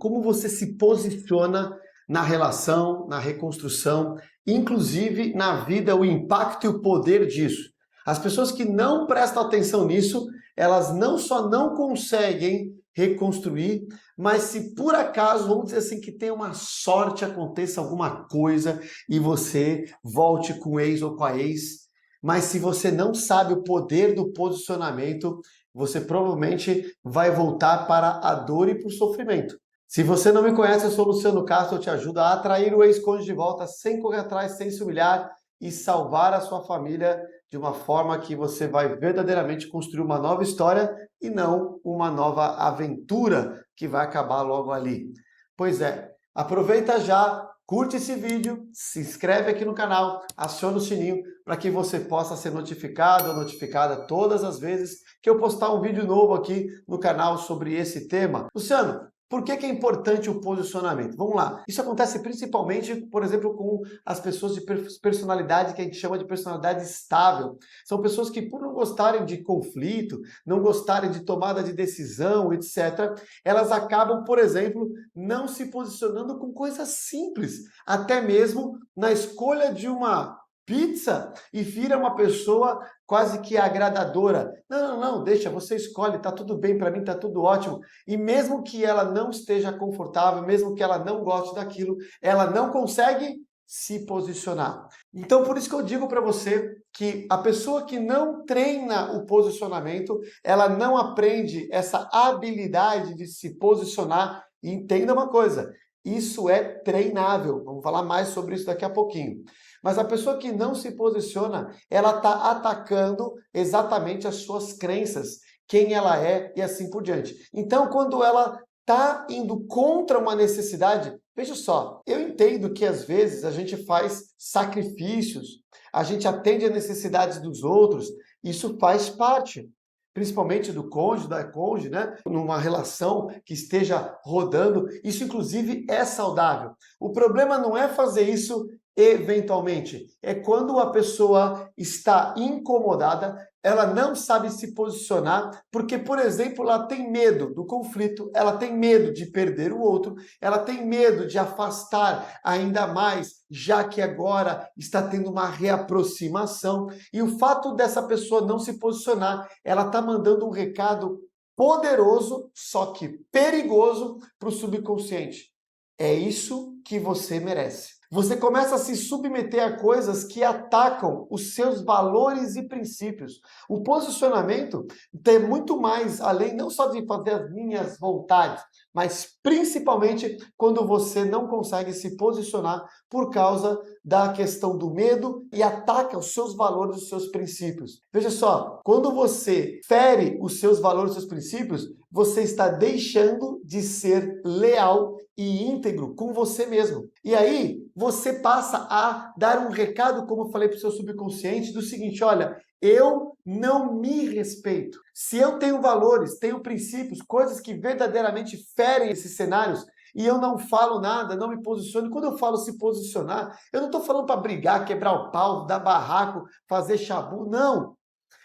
como você se posiciona na relação, na reconstrução, inclusive na vida, o impacto e o poder disso. As pessoas que não prestam atenção nisso, elas não só não conseguem reconstruir, mas se por acaso, vamos dizer assim, que tem uma sorte, aconteça alguma coisa e você volte com o ex ou com a ex, mas se você não sabe o poder do posicionamento, você provavelmente vai voltar para a dor e para o sofrimento. Se você não me conhece, eu sou o Luciano Castro, eu te ajudo a atrair o ex-cônjuge de volta sem correr atrás, sem se humilhar e salvar a sua família de uma forma que você vai verdadeiramente construir uma nova história e não uma nova aventura que vai acabar logo ali. Pois é, aproveita já, curte esse vídeo, se inscreve aqui no canal, aciona o sininho para que você possa ser notificado ou notificada todas as vezes que eu postar um vídeo novo aqui no canal sobre esse tema. Luciano, por que é importante o posicionamento? Vamos lá. Isso acontece principalmente, por exemplo, com as pessoas de personalidade que a gente chama de personalidade estável. São pessoas que, por não gostarem de conflito, não gostarem de tomada de decisão, etc., elas acabam, por exemplo, não se posicionando com coisas simples, até mesmo na escolha de uma pizza e vira uma pessoa quase que agradadora. Não, deixa, você escolhe, tá tudo bem para mim, tá tudo ótimo. E mesmo que ela não esteja confortável, mesmo que ela não goste daquilo, ela não consegue se posicionar. Então, por isso que eu digo para você que a pessoa que não treina o posicionamento, ela não aprende essa habilidade de se posicionar. E entenda uma coisa, isso é treinável. Vamos falar mais sobre isso daqui a pouquinho. Mas a pessoa que não se posiciona, ela está atacando exatamente as suas crenças, quem ela é e assim por diante. Então, quando ela está indo contra uma necessidade, veja só, eu entendo que às vezes a gente faz sacrifícios, a gente atende às necessidades dos outros, isso faz parte. Principalmente do cônjuge, da cônjuge, né? Numa relação que esteja rodando, isso inclusive é saudável. O problema não é fazer isso eventualmente, é quando a pessoa está incomodada, ela não sabe se posicionar, porque, por exemplo, ela tem medo do conflito, ela tem medo de perder o outro, ela tem medo de afastar ainda mais, já que agora está tendo uma reaproximação, e o fato dessa pessoa não se posicionar, ela está mandando um recado poderoso, só que perigoso para o subconsciente. É isso que você merece. Você começa a se submeter a coisas que atacam os seus valores e princípios. O posicionamento tem muito mais, além não só de fazer as minhas vontades, mas principalmente quando você não consegue se posicionar por causa da questão do medo e ataca os seus valores, os seus princípios. Veja só, quando você fere os seus valores, os seus princípios, você está deixando de ser leal e íntegro com você mesmo. E aí, você passa a dar um recado, como eu falei para o seu subconsciente, do seguinte, olha, eu não me respeito. Se eu tenho valores, tenho princípios, coisas que verdadeiramente ferem esses cenários, e eu não falo nada, não me posiciono. Quando eu falo se posicionar, eu não estou falando para brigar, quebrar o pau, dar barraco, fazer chabu, não.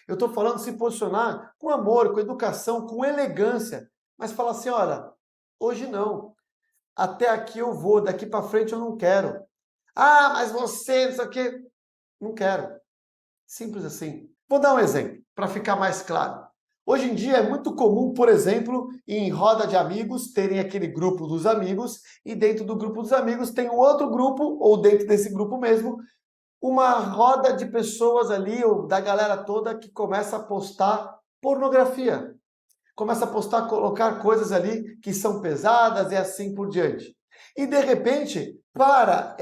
Eu estou falando se posicionar com amor, com educação, com elegância. Mas falar assim, olha, hoje não. Até aqui eu vou, daqui para frente eu não quero. Ah, mas você, não sei o quê. Não quero. Simples assim. Vou dar um exemplo, para ficar mais claro. Hoje em dia é muito comum, por exemplo, em roda de amigos, terem aquele grupo dos amigos, e dentro do grupo dos amigos tem um outro grupo, ou dentro desse grupo mesmo, uma roda de pessoas ali, ou da galera toda, que começa a postar pornografia. Começa a postar, colocar coisas ali que são pesadas e assim por diante. E de repente, para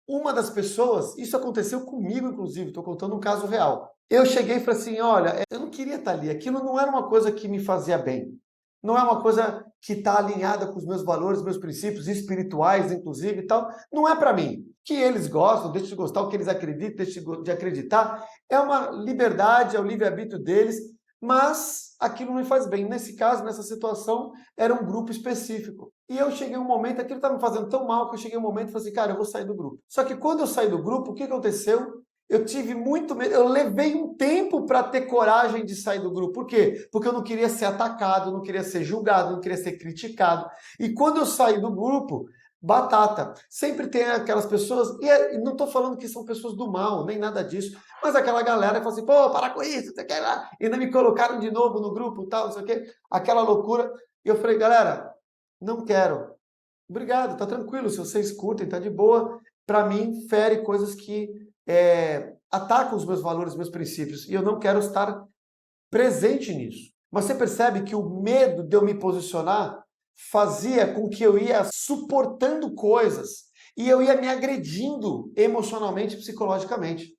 uma das pessoas, isso aconteceu comigo inclusive, estou contando um caso real. Eu cheguei e falei assim, olha, eu não queria estar ali, aquilo não era uma coisa que me fazia bem. Não é uma coisa que está alinhada com os meus valores, meus princípios espirituais, inclusive e tal. Não é para mim. Que eles gostam, deixem de gostar, o que eles acreditam, deixem de acreditar. É uma liberdade, é o livre-arbítrio deles, mas aquilo me faz bem. Nesse caso, nessa situação, era um grupo específico. E eu cheguei um momento, aquilo estava me fazendo tão mal que eu cheguei um momento e falei assim, cara, eu vou sair do grupo. Só que quando eu saí do grupo, o que aconteceu? Eu tive muito medo, eu levei um tempo para ter coragem de sair do grupo. Por quê? Porque eu não queria ser atacado, não queria ser julgado, não queria ser criticado. E quando eu saí do grupo, batata. Sempre tem aquelas pessoas, e não estou falando que são pessoas do mal, nem nada disso, mas aquela galera que fala assim, pô, para com isso, você quer lá? Ainda me colocaram de novo no grupo, tal, não sei o quê, aquela loucura. E eu falei, galera, não quero. Obrigado, tá tranquilo, se vocês curtem, tá de boa. Para mim, fere coisas que atacam os meus valores, os meus princípios, e eu não quero estar presente nisso. Mas você percebe que o medo de eu me posicionar fazia com que eu ia suportando coisas e eu ia me agredindo emocionalmente e psicologicamente.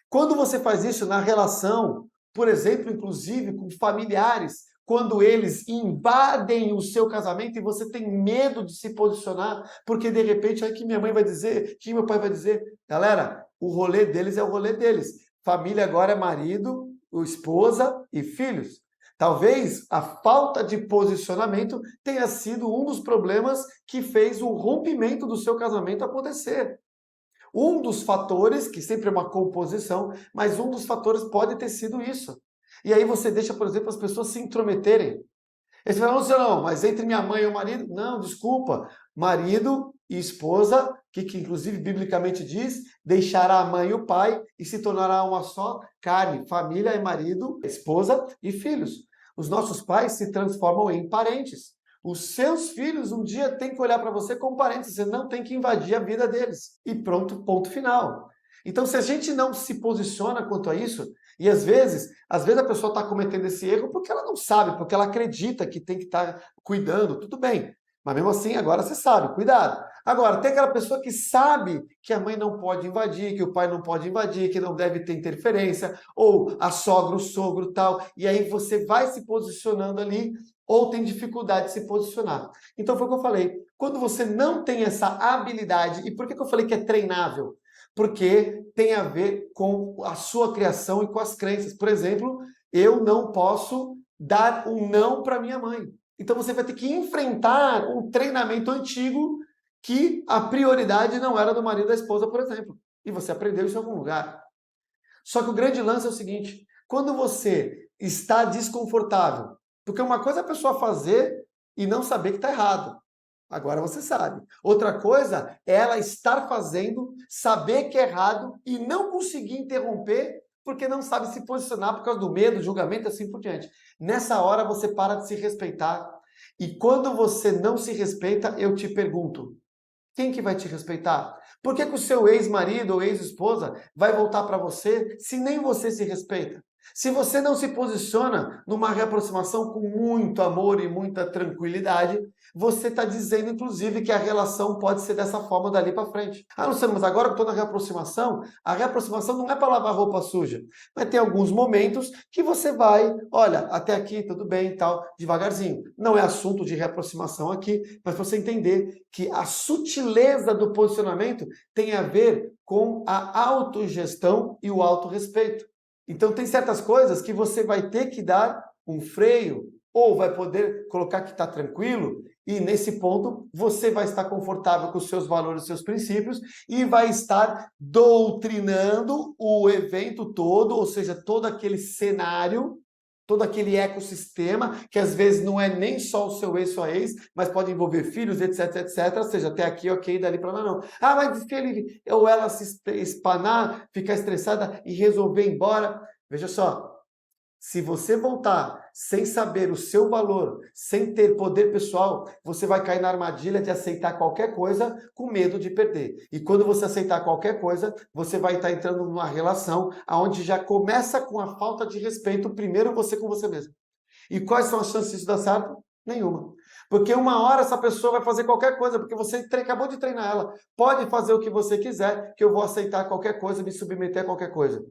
Quando você faz isso na relação, por exemplo, inclusive com familiares, quando eles invadem o seu casamento e você tem medo de se posicionar, porque de repente, aí que minha mãe vai dizer, que meu pai vai dizer, galera, o rolê deles é o rolê deles. Família agora é marido, esposa e filhos. Talvez a falta de posicionamento tenha sido um dos problemas que fez o rompimento do seu casamento acontecer. Um dos fatores, que sempre é uma composição, mas um dos fatores pode ter sido isso. E aí você deixa, por exemplo, as pessoas se intrometerem. Eles falam, não, mas entre minha mãe e o marido, não, desculpa, marido e esposa, que inclusive biblicamente diz, deixará a mãe e o pai e se tornará uma só carne. Família é marido, esposa e filhos. Os nossos pais se transformam em parentes. Os seus filhos um dia têm que olhar para você como parentes, você não tem que invadir a vida deles. E pronto, ponto final. Então, se a gente não se posiciona quanto a isso, e às vezes a pessoa está cometendo esse erro porque ela não sabe, porque ela acredita que tem que estar cuidando, tudo bem. Mas mesmo assim, agora você sabe, cuidado. Agora, tem aquela pessoa que sabe que a mãe não pode invadir, que o pai não pode invadir, que não deve ter interferência, ou a sogra, o sogro, tal, e aí você vai se posicionando ali, ou tem dificuldade de se posicionar. Então foi o que eu falei. Quando você não tem essa habilidade, e por que eu falei que é treinável? Porque tem a ver com a sua criação e com as crenças. Por exemplo, eu não posso dar um não para minha mãe. Então você vai ter que enfrentar um treinamento antigo que a prioridade não era do marido e da esposa, por exemplo. E você aprendeu isso em algum lugar. Só que o grande lance é o seguinte, quando você está desconfortável, porque uma coisa é a pessoa fazer e não saber que está errado. Agora você sabe. Outra coisa é ela estar fazendo, saber que é errado e não conseguir interromper porque não sabe se posicionar por causa do medo, julgamento e assim por diante. Nessa hora você para de se respeitar. E quando você não se respeita, eu te pergunto, quem que vai te respeitar? Por que o seu ex-marido ou ex-esposa vai voltar para você se nem você se respeita? Se você não se posiciona numa reaproximação com muito amor e muita tranquilidade, você está dizendo, inclusive, que a relação pode ser dessa forma dali para frente. Ah, Luciano, mas agora que eu estou na reaproximação, a reaproximação não é para lavar roupa suja. Vai ter alguns momentos que você vai, olha, até aqui tudo bem e tal, devagarzinho. Não é assunto de reaproximação aqui, mas para você entender que a sutileza do posicionamento tem a ver com a autogestão e o autorrespeito. Então tem certas coisas que você vai ter que dar um freio ou vai poder colocar que está tranquilo e nesse ponto você vai estar confortável com os seus valores, os seus princípios e vai estar doutrinando o evento todo, ou seja, todo aquele cenário, todo aquele ecossistema, que às vezes não é nem só o seu ex, sua ex, mas pode envolver filhos, etc, etc, ou seja, até aqui, ok, dali para lá não. Ah, mas se ele ou ela se espanar, ficar estressada e resolver ir embora, veja só, se você voltar sem saber o seu valor, sem ter poder pessoal, você vai cair na armadilha de aceitar qualquer coisa com medo de perder. E quando você aceitar qualquer coisa, você vai estar entrando numa relação onde já começa com a falta de respeito, primeiro você com você mesmo. E quais são as chances disso dar certo? Nenhuma. Porque uma hora essa pessoa vai fazer qualquer coisa, porque você acabou de treinar ela. Pode fazer o que você quiser, que eu vou aceitar qualquer coisa, me submeter a qualquer coisa.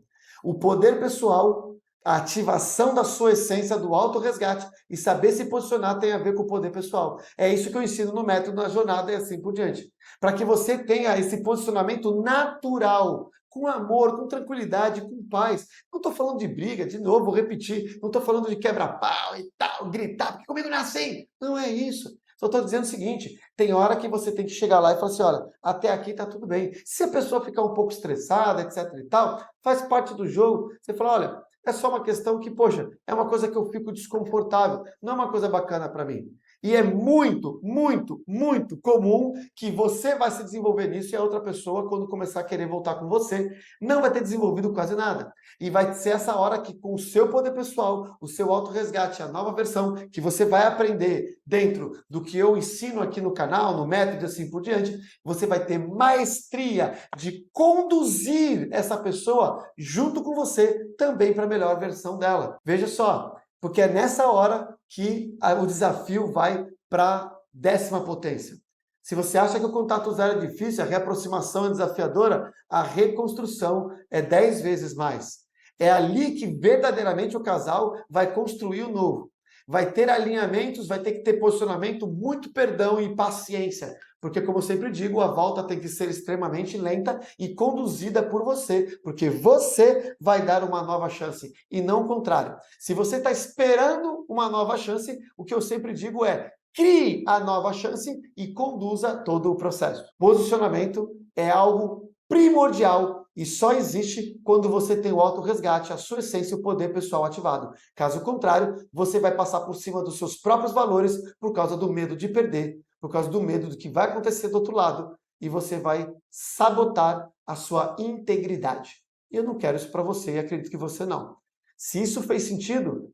O poder pessoal, a ativação da sua essência, do autorresgate e saber se posicionar tem a ver com o poder pessoal. É isso que eu ensino no método, na jornada e assim por diante. Para que você tenha esse posicionamento natural, com amor, com tranquilidade, com paz. Não estou falando de briga, de novo, vou repetir. Não estou falando de quebra-pau e tal, gritar, porque comigo não é assim. Não é isso. Só estou dizendo o seguinte, tem hora que você tem que chegar lá e falar assim, olha, até aqui está tudo bem. Se a pessoa ficar um pouco estressada, etc e tal, faz parte do jogo. Você fala, olha, é só uma questão que, poxa, é uma coisa que eu fico desconfortável, não é uma coisa bacana para mim. E é muito, muito, muito comum que você vai se desenvolver nisso e a outra pessoa, quando começar a querer voltar com você, não vai ter desenvolvido quase nada. E vai ser essa hora que, com o seu poder pessoal, o seu autorresgate, a nova versão que você vai aprender dentro do que eu ensino aqui no canal, no método e assim por diante, você vai ter maestria de conduzir essa pessoa junto com você também para a melhor versão dela. Veja só, porque é nessa hora que o desafio vai para a 10ª potência. Se você acha que o contato zero é difícil, a reaproximação é desafiadora, a reconstrução é 10 vezes mais. É ali que verdadeiramente o casal vai construir o novo. Vai ter alinhamentos, vai ter que ter posicionamento, muito perdão e paciência. Porque, como eu sempre digo, a volta tem que ser extremamente lenta e conduzida por você. Porque você vai dar uma nova chance e não o contrário. Se você está esperando uma nova chance, o que eu sempre digo é: crie a nova chance e conduza todo o processo. Posicionamento é algo primordial e só existe quando você tem o autorresgate, a sua essência e o poder pessoal ativado. Caso contrário, você vai passar por cima dos seus próprios valores por causa do medo de perder, por causa do medo do que vai acontecer do outro lado e você vai sabotar a sua integridade. E eu não quero isso para você e acredito que você não. Se isso fez sentido,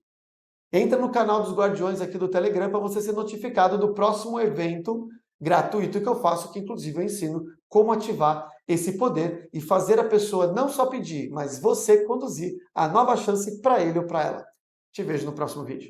entra no canal dos Guardiões aqui do Telegram para você ser notificado do próximo evento gratuito que eu faço, que inclusive eu ensino como ativar esse poder e fazer a pessoa não só pedir, mas você conduzir a nova chance para ele ou para ela. Te vejo no próximo vídeo.